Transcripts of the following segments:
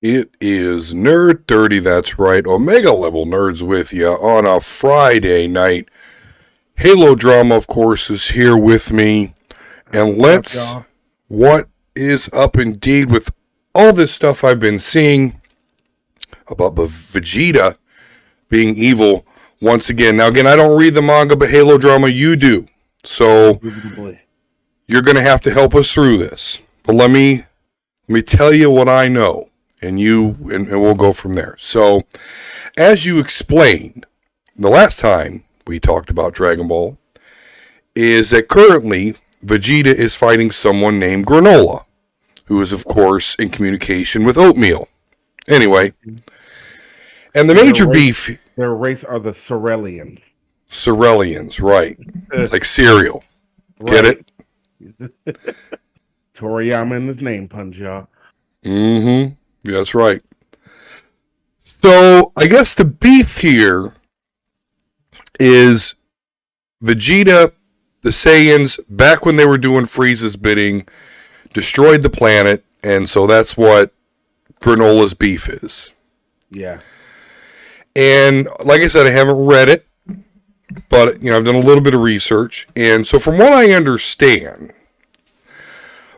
It is Nerd 30, that's right. Omega level nerds with you on a Friday night. Halo Drama, of course, is here with me. And What's up, let's. y'all? What is up indeed with all this stuff I've been seeing about Vegeta being evil once again? Now, again, I don't read the manga, but Halo Drama, you do. So Indubitably. you're going to have to help us through this. But let me tell you what I know. And we'll go from there. So, as you explained the last time we talked about Dragon Ball, is that currently Vegeta is fighting someone named Granola, who is, of course, in communication with Oatmeal. Anyway, and the major beef. Their race are the Cerelians. Cerelians, right. Like cereal. Get it? Toriyama in his name punch, y'all. Mm-hmm. Yeah, that's right. So, I guess the beef here is Vegeta, the Saiyans, back when they were doing Frieza's bidding, destroyed the planet, and so that's what Granola's beef is. Yeah. And like I said, I haven't read it, but I've done a little bit of research, and so from what I understand,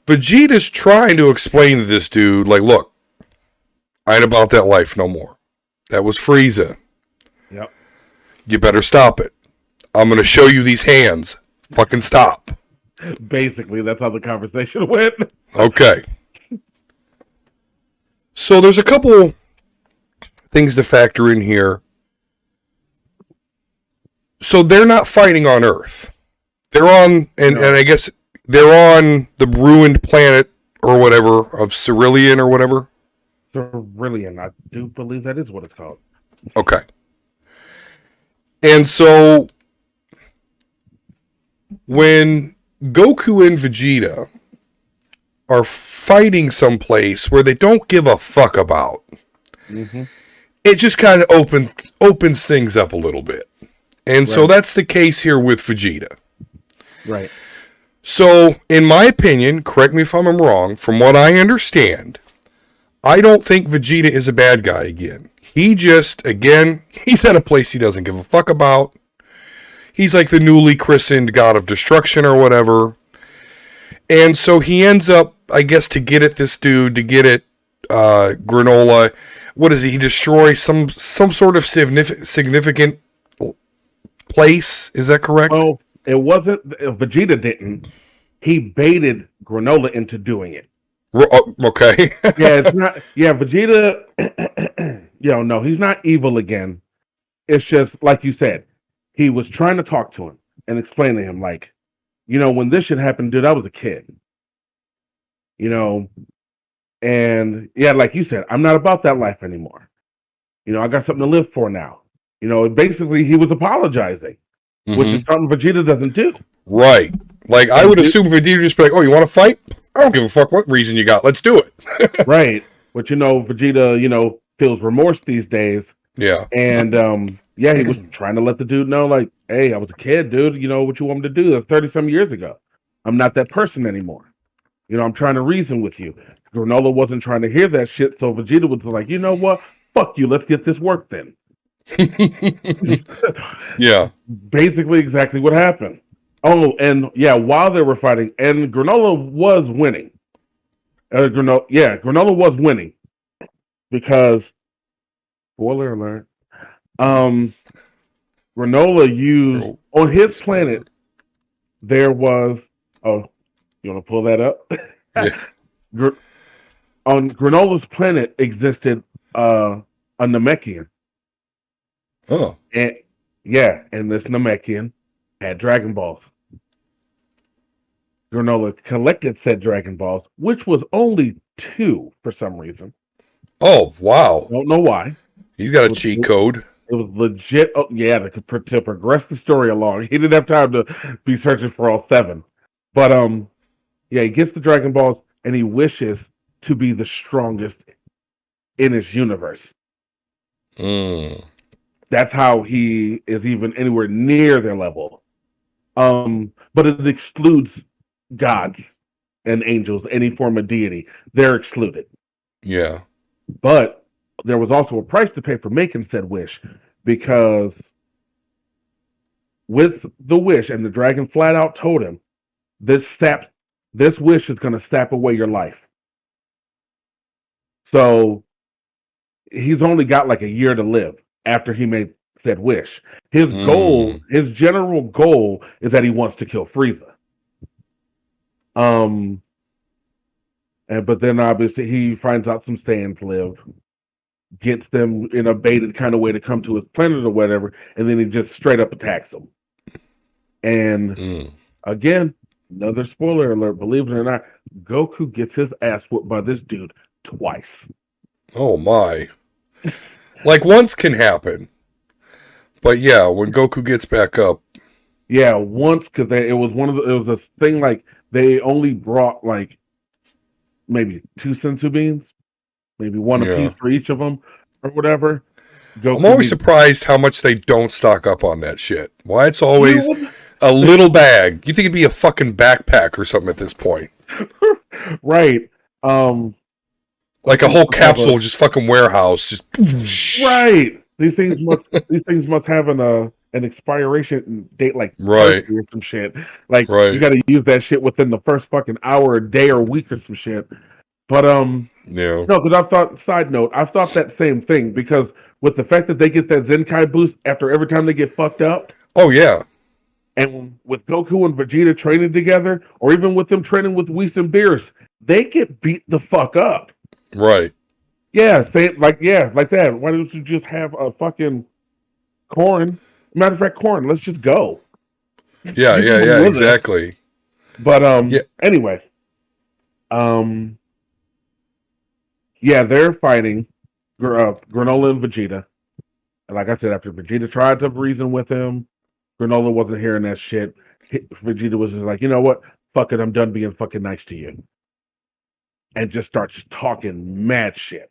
Vegeta's trying to explain to this dude, like, look, I ain't about that life no more. That was Frieza. Yep. You better stop it. I'm going to show you these hands. Fucking stop. Basically, that's how the conversation went. Okay. So there's a couple things to factor in here. So they're not fighting on Earth. They're on, and I guess they're on the ruined planet or whatever of Cerulean or whatever. Cerelian, I do believe that is what it's called. Okay. And so when Goku and Vegeta are fighting someplace where they don't give a fuck about, it just kind of opens things up a little bit. And so that's the case here with Vegeta. Right. So, in my opinion, correct me if I'm wrong, from what I understand, I don't think Vegeta is a bad guy again. He just, again, he's at a place he doesn't give a fuck about. He's like the newly christened god of destruction or whatever. And so he ends up, I guess, to get at this dude, to get at Granola. What is he? He destroys some sort of significant place. Is that correct? Oh, it wasn't. Vegeta didn't. He baited Granola into doing it. Okay. Yeah, it's not. Yeah, Vegeta. No, he's not evil again. It's just like you said. He was trying to talk to him and explain to him, like, when this shit happened, dude, I was a kid. And yeah, like you said, I'm not about that life anymore. I got something to live for now. Basically, he was apologizing, which is something Vegeta doesn't do. Right. Like, I would assume Vegeta just be like, oh, you want to fight? I don't give a fuck what reason you got. Let's do it. Right. But, Vegeta, feels remorse these days. Yeah. And, he was trying to let the dude know, like, hey, I was a kid, dude. What you want me to do? That's 30-some years ago. I'm not that person anymore. I'm trying to reason with you. Granola wasn't trying to hear that shit, so Vegeta was like, you know what? Fuck you. Let's get this work then. Yeah. Basically exactly what happened. Oh, and yeah, while they were fighting, and Granola was winning. Granola was winning. Because, spoiler alert, Granola used, on his planet, there was, you want to pull that up? Yeah. On Granola's planet existed a Namekian. Oh. And this Namekian had Dragon Balls. Granola collected said Dragon Balls, which was only 2 for some reason. Oh, wow. Don't know why. He's got a cheat code. It was legit. Oh, yeah, to progress the story along. He didn't have time to be searching for all 7. But, he gets the Dragon Balls, and he wishes to be the strongest in his universe. That's how he is even anywhere near their level. But it excludes gods and angels, any form of deity. They're excluded. Yeah. But there was also a price to pay for making said wish, because with the wish, and the dragon flat out told him, this wish is going to sap away your life. So he's only got like a year to live after he made said wish. His general goal is that he wants to kill Frieza. But then obviously he finds out some Saiyans live, gets them in a baited kind of way to come to his planet or whatever, and then he just straight up attacks them. And again, another spoiler alert, believe it or not, Goku gets his ass whooped by this dude twice. Oh my. Like, once can happen. But yeah, when Goku gets back up. Yeah, once, because it was a thing like they only brought like maybe 2 senzu beans, maybe one apiece for each of them, or whatever. I'm always surprised how much they don't stock up on that shit. Why it's always a little bag. You think it'd be a fucking backpack or something at this point. Right. Like a whole capsule, just fucking warehouse. Just right. These things must have an expiration date, like right or some shit. Like you got to use that shit within the first fucking hour, or day, or week, or some shit. But yeah. No, because I thought. Side note, I thought that same thing, because with the fact that they get that Zenkai boost after every time they get fucked up. Oh yeah. And with Goku and Vegeta training together, or even with them training with Whis and Beerus, they get beat the fuck up. Right. Yeah, like that. Why don't you just have a fucking corn? Matter of fact, corn. Let's just go. Yeah, exactly. It. But anyway, they're fighting Granola and Vegeta. And like I said, after Vegeta tried to reason with him, Granola wasn't hearing that shit. Vegeta was just like, you know what? Fuck it, I'm done being fucking nice to you. And just starts talking mad shit.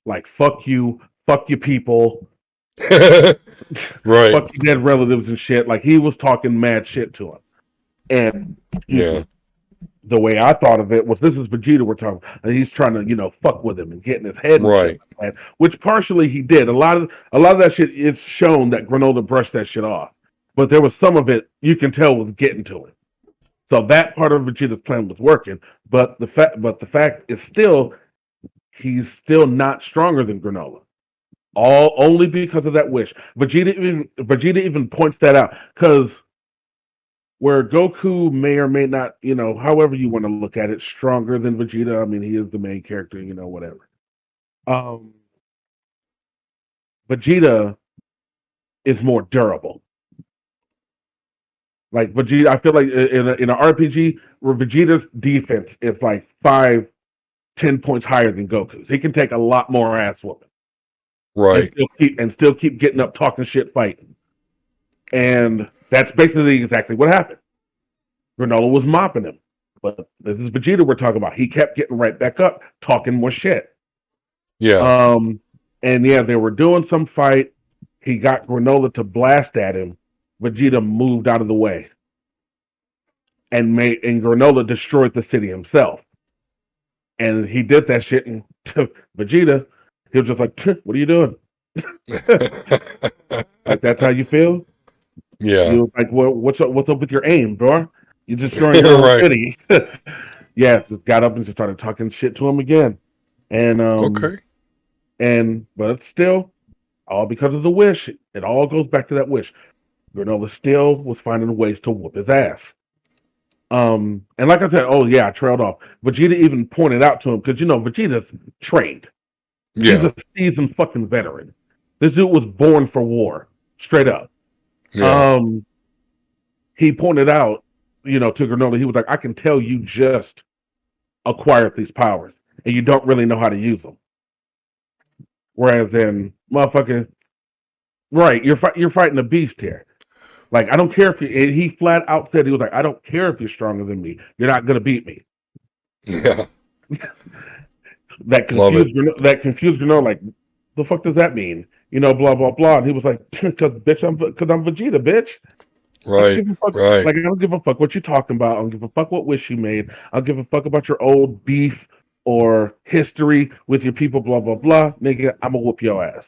Like, fuck you people. Right. Fuck your dead relatives and shit. Like, he was talking mad shit to him. And the way I thought of it was, this is Vegeta we're talking about, and he's trying to, fuck with him and get in his head. Right. Shit, which partially he did. A lot of that shit, it's shown that Granola brushed that shit off. But there was some of it you can tell was getting to him. So that part of Vegeta's plan was working. But the fact is still, he's still not stronger than Granola. Only because of that wish. Vegeta even points that out, because where Goku may or may not, however you want to look at it, stronger than Vegeta. I mean, he is the main character, whatever. Vegeta is more durable. Like Vegeta, I feel like in an RPG where Vegeta's defense is like 5-10 points higher than Goku's. He can take a lot more ass whooping. Right. And still keep getting up, talking shit, fighting. And that's basically exactly what happened. Granola was mopping him. But this is Vegeta we're talking about. He kept getting right back up, talking more shit. Yeah. And they were doing some fight. He got Granola to blast at him. Vegeta moved out of the way. And Granola destroyed the city himself. And he did that shit, and Vegeta, he was just like, what are you doing? Like, that's how you feel? Yeah. He was like, well, what's up with your aim, bro? You're destroying your own city. Just got up and just started talking shit to him again. And okay. But it's still all because of the wish. It all goes back to that wish. Granola still was finding ways to whoop his ass. And like I said, I trailed off. Vegeta even pointed out to him, because Vegeta's trained. Yeah. He's a seasoned fucking veteran. This dude was born for war, straight up. Yeah. He pointed out, to Granola, he was like, I can tell you just acquired these powers, and you don't really know how to use them. Whereas in motherfucker, right, you're fighting a beast here. Like, I don't care if he flat out said, he was like, I don't care if you're stronger than me. You're not going to beat me. Yeah. That confused Granola, like, the fuck does that mean? Blah, blah, blah. And he was like, because I'm Vegeta, bitch. Right. Right. Like, I don't give a fuck what you're talking about. I don't give a fuck what wish you made. I don't give a fuck about your old beef or history with your people, blah blah blah, nigga, I'm gonna whoop your ass.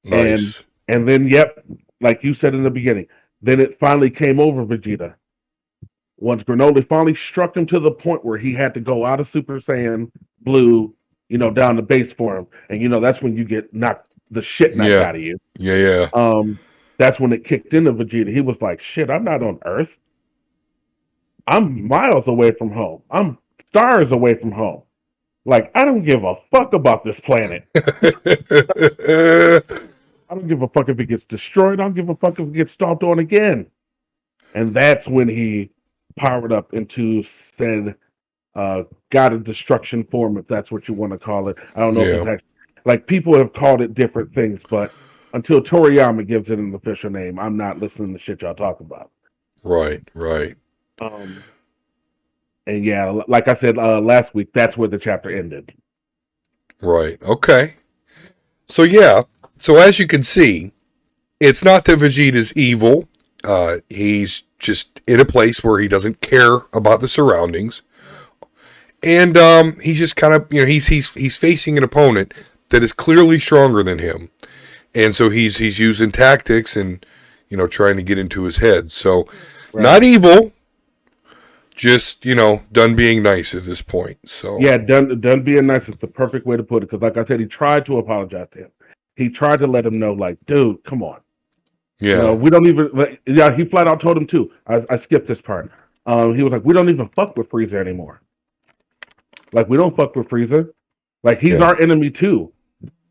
And Nice. and then, yep, like you said in the beginning, then it finally came over Vegeta. Once Granola finally struck him to the point where he had to go out of Super Saiyan Blue, down the base for him, and that's when you get knocked the shit knocked Yeah. out of you. Yeah, yeah. That's when it kicked into Vegeta. He was like, "Shit, I'm not on Earth. I'm miles away from home. I'm stars away from home. Like, I don't give a fuck about this planet. I don't give a fuck if it gets destroyed. I don't give a fuck if it gets stomped on again." And that's when he powered up into said God of Destruction form, if that's what you want to call it. I don't know if it's Yeah. actually, like, people have called it different things, but until Toriyama gives it an official name, I'm not listening to shit y'all talk about. Right, right, Um, and yeah, like I said last week, that's where the chapter ended. right. Okay. So yeah. So as you can see, it's not that Vegeta's evil. He's just in a place where he doesn't care about the surroundings, and he's just kind of he's facing an opponent that is clearly stronger than him, and so he's using tactics and trying to get into his head. So not Right. evil, just done being nice at this point. So Yeah, done being nice is the perfect way to put it. Because, like I said, he tried to apologize to him. He tried to let him know, like, dude, come on. yeah, We don't even. Like, yeah, he flat out told him too. I skipped this part. He was like, we don't even fuck with Frieza anymore. Like, we don't fuck with Frieza. Like, he's yeah. our enemy too.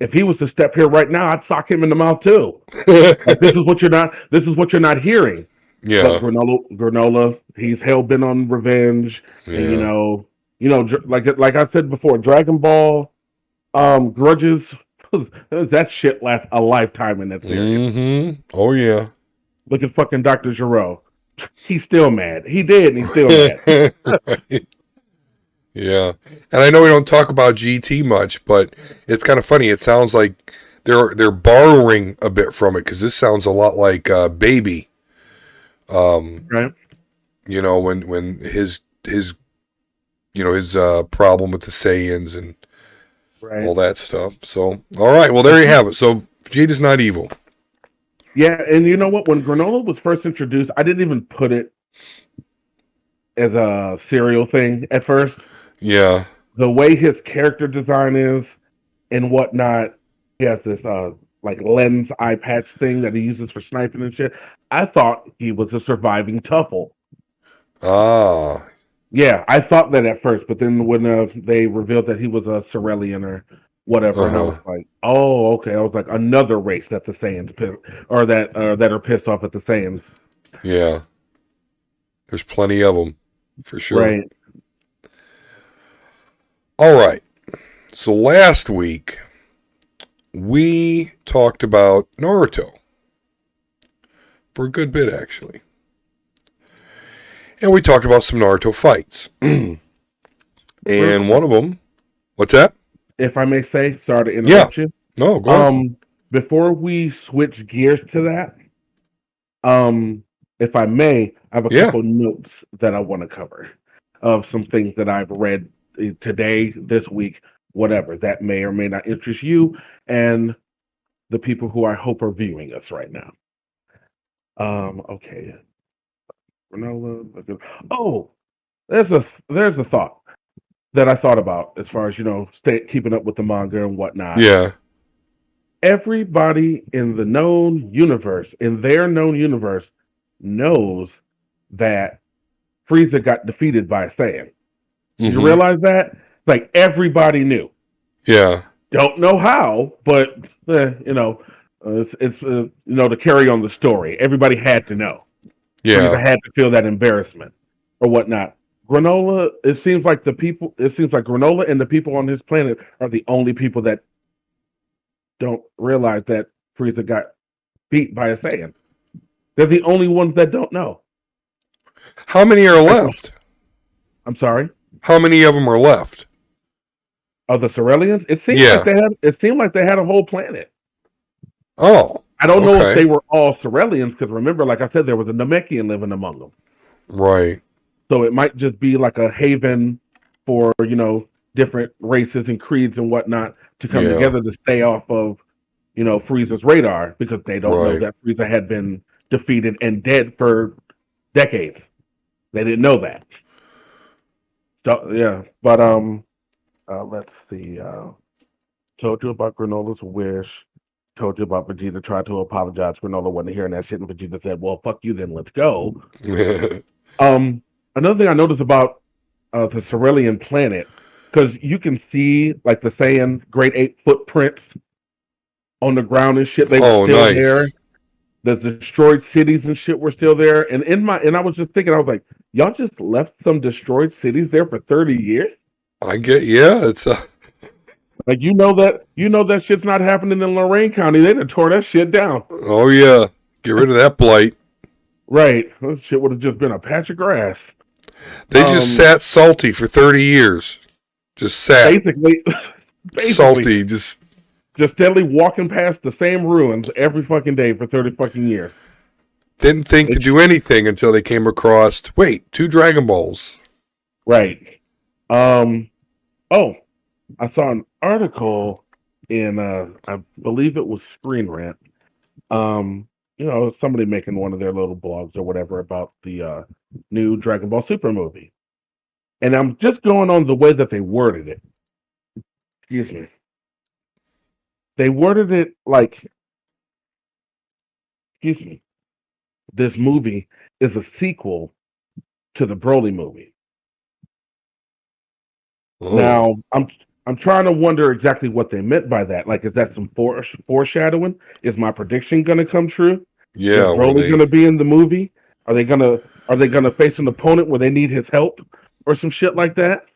If he was to step here right now, I'd sock him in the mouth too. Like, this is what you're not. This is what you're not hearing. But Yeah, Granola, he's hell bent on revenge, and yeah. like I said before, Dragon Ball, grudges. That shit lasts a lifetime in that series. Mm-hmm. Oh yeah. Look at fucking Dr. Gero. He's still mad. He did, and he's still mad. Right. Yeah. And I know we don't talk about GT much, but it's kind of funny. It sounds like they're borrowing a bit from it because this sounds a lot like Baby. Right? When his problem with the Saiyans and Right. all that stuff. So all right, well there you have it. So Vegeta's not evil. Yeah, and you know what? When Granola was first introduced, I didn't even put it as a serial thing at first. Yeah. The way his character design is and whatnot, he has this like lens eye patch thing that he uses for sniping and shit. I thought he was a surviving Tuffle. Ah. Yeah, I thought that at first, but then when they revealed that he was a Cerealian or whatever, and I was Uh-huh. like, oh, okay. I was like, another race that the Saiyans or that are pissed off at the Saiyans. Yeah. There's plenty of them for sure. Right. All right. So last week we talked about Naruto for a good bit actually. And we talked about some Naruto fights. And one of them, what's that? If I may say, sorry to Yeah. interrupt you. No, go ahead. Before we switch gears to that, if I may, I have a Yeah. couple notes that I want to cover of some things that I've read today, this week, whatever that may or may not interest you and the people who I hope are viewing us right now. Okay. Granola. Oh, there's a thought that I thought about as far as keeping up with the manga and whatnot. Yeah. Everybody in the their known universe, knows that Frieza got defeated by a Saiyan. Did you Mm-hmm. realize that? Like, everybody knew. Yeah. Don't know how, but it's to carry on the story. Everybody had to know. Frieza Yeah. had to feel that embarrassment or whatnot. Granola. It seems like Granola and the people on his planet are the only people that don't realize that Frieza got beat by a Saiyan. They're the only ones that don't know. How many are left? I'm sorry. How many of them are left? Of the Cerealians, it seemed Yeah. like they had. It seemed like they had a whole planet. Oh. I don't know if Okay. they were all Cerealians because remember, like I said, there was a Namekian living among them. Right. So it might just be like a haven for different races and creeds and whatnot to come Yeah. together to stay off of, Frieza's radar because they don't know Right. that Frieza had been defeated and dead for decades. They didn't know that. So yeah, but let's see. Told you about Granola's wish. Told you about Vegeta tried to apologize. Granola wasn't hearing that shit, and Vegeta said, "Well, fuck you, then let's go." Um, Another thing I noticed about the Cerulean planet, because you can see like the Saiyan Great Ape footprints on the ground and shit. They were Oh, still there. nice. The destroyed cities and shit were still there. And I was just thinking, I was like, y'all just left some destroyed cities there for 30 years. Yeah, it's Like you know that shit's not happening in Lorain County. They done tore that shit down. oh yeah. Get rid of that blight. Right. That shit would have just been a patch of grass. They just Um, sat salty for 30 years. Just sat basically, basically, salty. just steadily walking past the same ruins every fucking day for 30 fucking years. Didn't think They to do anything until they came across, wait, 2 Dragon Balls. Right. Um. Oh, I saw an article in I believe it was Screen Rant. Somebody making one of their little blogs or whatever about the new Dragon Ball Super movie. And I'm just going on the way that they worded it. Excuse me. They worded it like, excuse me, this movie is a sequel to the Broly movie. Oh, Now, I'm trying to wonder exactly what they meant by that. Like, is that some foreshadowing? Is my prediction going to come true? Is yeah, where Broly going they, to be in the movie? Are they gonna face an opponent where they need his help or some shit like that?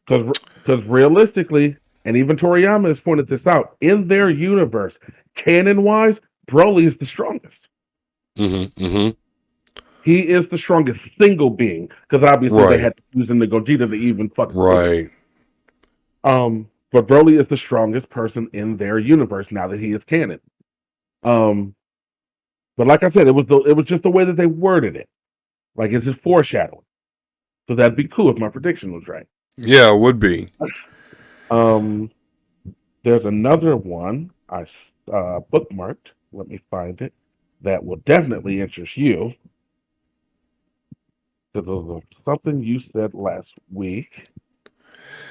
Because realistically, and even Toriyama has pointed this out, in their universe, canon wise, Broly is the strongest. mm-hmm. He is the strongest single being because obviously they Right, had to use him to Gogeta to even fuck Broly. right. But Broly is the strongest person in their universe now that he is canon. Um, but like I said, it was just the way that they worded it. Like it's just foreshadowing. So that'd be cool if my prediction was right. Yeah, it would be. Um, there's another one I bookmarked. Let me find it. That will definitely interest you. Because it was something you said last week.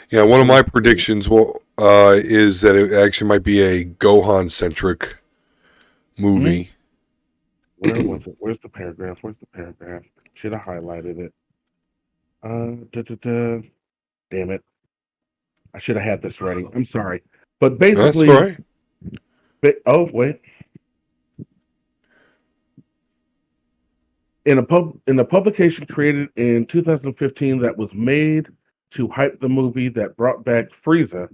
Yeah, one of Let my me see. predictions is that it actually might be a Gohan-centric Hmm? movie. Where was it? Where's the paragraph? Where's the paragraph? Should have highlighted it. Da, da, da. Damn it. I should have had this ready. I'm sorry. But That's all basically, right. oh, wait. In a publication created in 2015 that was made to hype the movie that brought back Frieza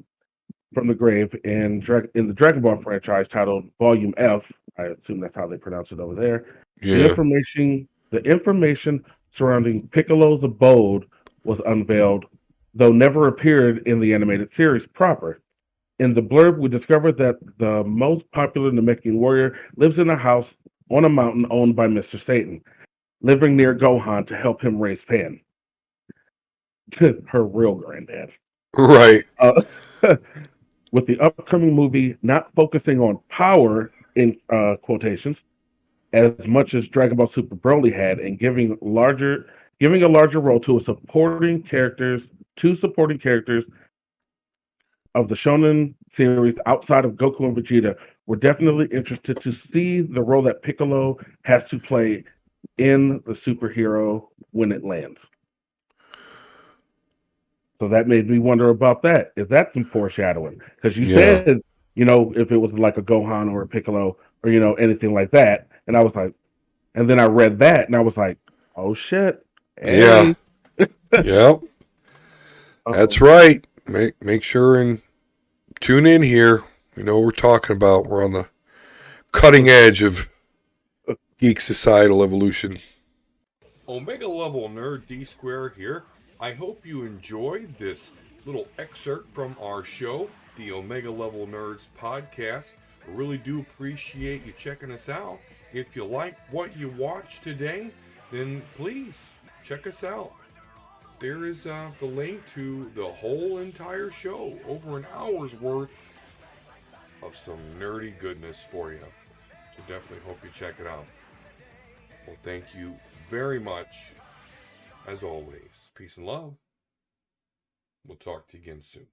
from the grave in the Dragon Ball franchise titled Volume F. I assume that's how they pronounce it over there. The Yeah. information the information surrounding Piccolo's abode was unveiled, though never appeared in the animated series proper. In the blurb, we discovered that the most popular Namekian warrior lives in a house on a mountain owned by Mr. Satan, living near Gohan to help him raise Pan, her real granddad. Right. Uh, with the upcoming movie not focusing on power in quotations as much as Dragon Ball Super Broly had, and giving a larger role to supporting characters of the Shonen series outside of Goku and Vegeta, we're definitely interested to see the role that Piccolo has to play in the superhero when it lands. So that made me wonder about that. Is that some foreshadowing? Because you Yeah. said, if it was like a Gohan or a Piccolo or, anything like that. And I was like, and then I read that and I was like, oh shit. Yeah. Hey. Yeah. That's Um, right. Make sure and tune in here. We know what we're talking about. We're on the cutting edge of geek societal evolution. Omega level nerd D Square here. I hope you enjoyed this little excerpt from our show, the Omega Level Nerds podcast. I really do appreciate you checking us out. If you like what you watched today, then please check us out. there is the link to the whole entire show, over an hour's worth of some nerdy goodness for you. So definitely hope you check it out. Well, thank you very much, as always. Peace and love. We'll talk to you again soon.